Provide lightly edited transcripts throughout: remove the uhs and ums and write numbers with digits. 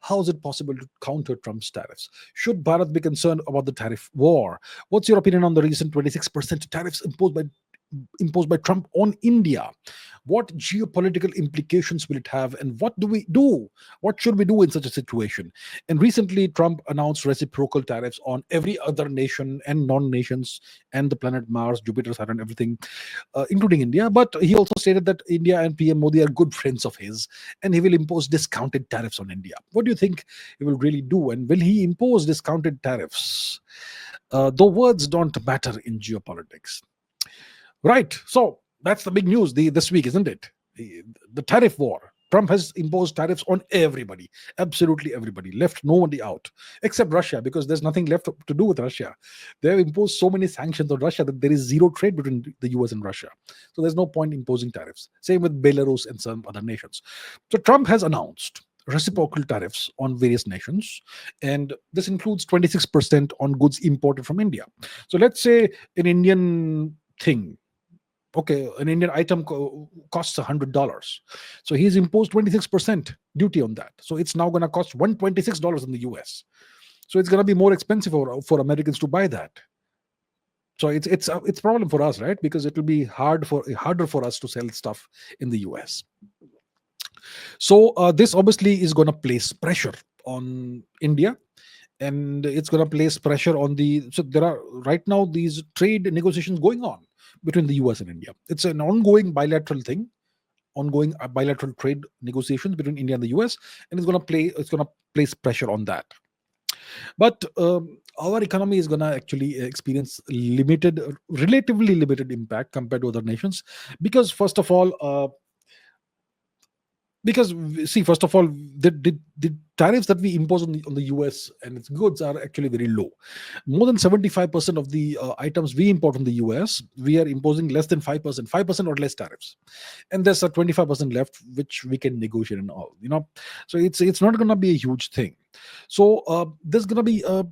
How is it possible to counter Trump's tariffs? Should Bharat be concerned about the tariff war? What's your opinion on the recent 26% tariffs imposed by Trump on India? What geopolitical implications will it have, and what do we do? What should we do in such a situation? And recently, Trump announced reciprocal tariffs on every other nation and non-nations and the planet Mars, Jupiter, Saturn, everything, including India. But he also stated that India and PM Modi are good friends of his, and he will impose discounted tariffs on India. What do you think he will really do, and will he impose discounted tariffs? Though words don't matter in geopolitics. Right. So that's the big news this week, isn't it? The tariff war. Trump has imposed tariffs on everybody, absolutely everybody, left nobody out, except Russia, because there's nothing left to do with Russia. They have imposed so many sanctions on Russia that there is zero trade between the US and Russia. So there's no point imposing tariffs. Same with Belarus and some other nations. So Trump has announced reciprocal tariffs on various nations, and this includes 26% on goods imported from India. So let's say an Indian thing. Okay, an Indian item costs $100. So he's imposed 26% duty on that. So it's now going to cost $126 in the US. So it's going to be more expensive for Americans to buy that. So it's a problem for us, right? Because it will be harder for us to sell stuff in the US. So this obviously is going to place pressure on India, and it's going to place pressure on so there are right now these trade negotiations going on between the US and India. It's an ongoing bilateral bilateral trade negotiations between India and the US, and it's going to place pressure on that. But our economy is going to actually experience relatively limited impact compared to other nations, because first of all, the tariffs that we impose on the US and its goods are actually very low. More than 75% of the items we import from the US, we are imposing less than 5% or less tariffs, and there's a 25% left which we can negotiate and all. So it's not going to be a huge thing. So there's going to be a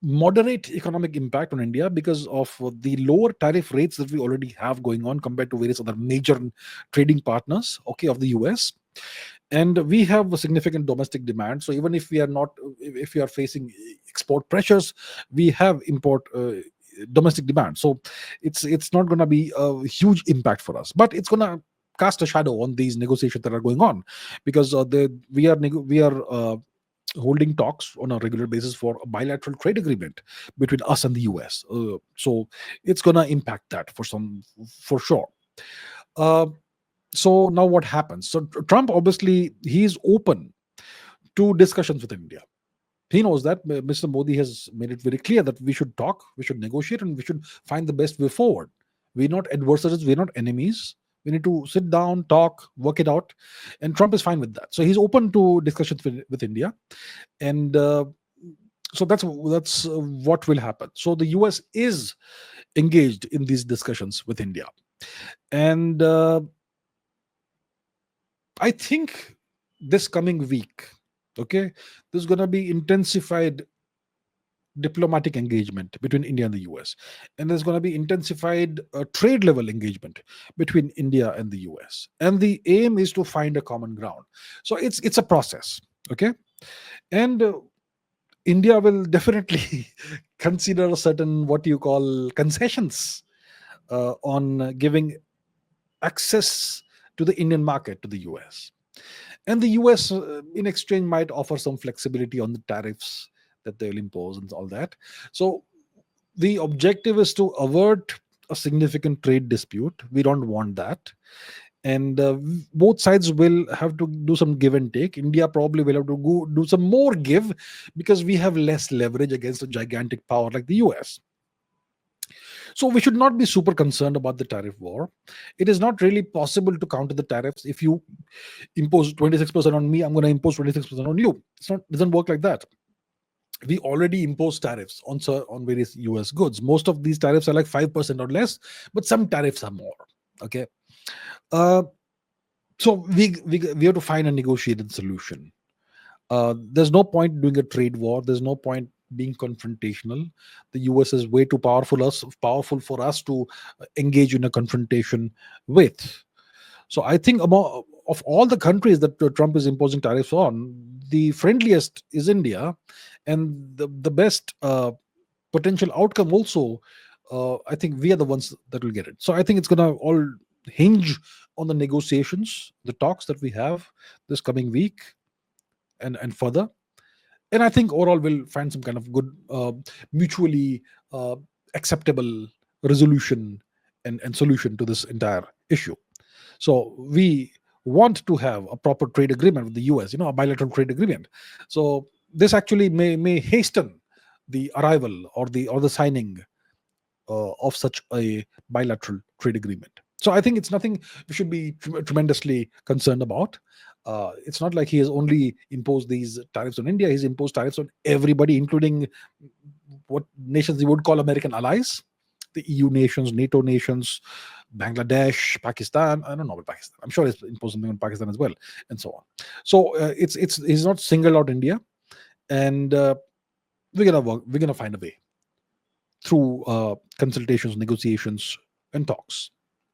moderate economic impact on India because of the lower tariff rates that we already have going on compared to various other major trading partners, of the US. And we have a significant domestic demand. So even if we are facing export pressures, we have domestic demand. So it's not going to be a huge impact for us, but it's going to cast a shadow on these negotiations that are going on, because we are holding talks on a regular basis for a bilateral trade agreement between us and the US. So it's going to impact that for sure. So now what happens? So Trump, obviously, he's open to discussions with India. He knows that Mr. Modi has made it very clear that we should talk, we should negotiate, and we should find the best way forward. We're not adversaries, we're not enemies. We need to sit down, talk, work it out. And Trump is fine with that. So he's open to discussions with India. And so that's what will happen. So the US is engaged in these discussions with India. And I think this coming week, there's going to be intensified diplomatic engagement between India and the US, and there's going to be intensified trade level engagement between India and the US, and the aim is to find a common ground. So it's a process, and India will definitely consider certain what you call concessions on giving access to the Indian market to the US. And the US, in exchange, might offer some flexibility on the tariffs that they will impose and all that. So the objective is to avert a significant trade dispute. We don't want that. And both sides will have to do some give and take. India probably will have to go do some more give, because we have less leverage against a gigantic power like the US. So we should not be super concerned about the tariff war. It is not really possible to counter the tariffs. If you impose 26% on me, I'm going to impose 26% on you. It doesn't work like that. We already impose tariffs on various US goods. Most of these tariffs are like 5% or less, but some tariffs are more. So we have to find a negotiated solution. There's no point doing a trade war. There's no point being confrontational. The US is way too powerful for us to engage in a confrontation with. So I think of all the countries that Trump is imposing tariffs on, the friendliest is India, and the best potential outcome also. I think we are the ones that will get it. So I think it's going to all hinge on the negotiations, the talks that we have this coming week, and further. And I think overall we'll find some kind of good, mutually uh, acceptable resolution and solution to this entire issue. So we want to have a proper trade agreement with the US, a bilateral trade agreement. So this actually may hasten the arrival or the signing of such a bilateral trade agreement. So I think it's nothing we should be tremendously concerned about. It's not like he has only imposed these tariffs on India. He's imposed tariffs on everybody, including what nations he would call American allies, the EU nations, NATO nations, Bangladesh, Pakistan. I don't know about Pakistan. I'm sure he's imposed something on Pakistan as well, and so on. So it's he's not singled out India, and we're gonna find a way through consultations, negotiations, and talks.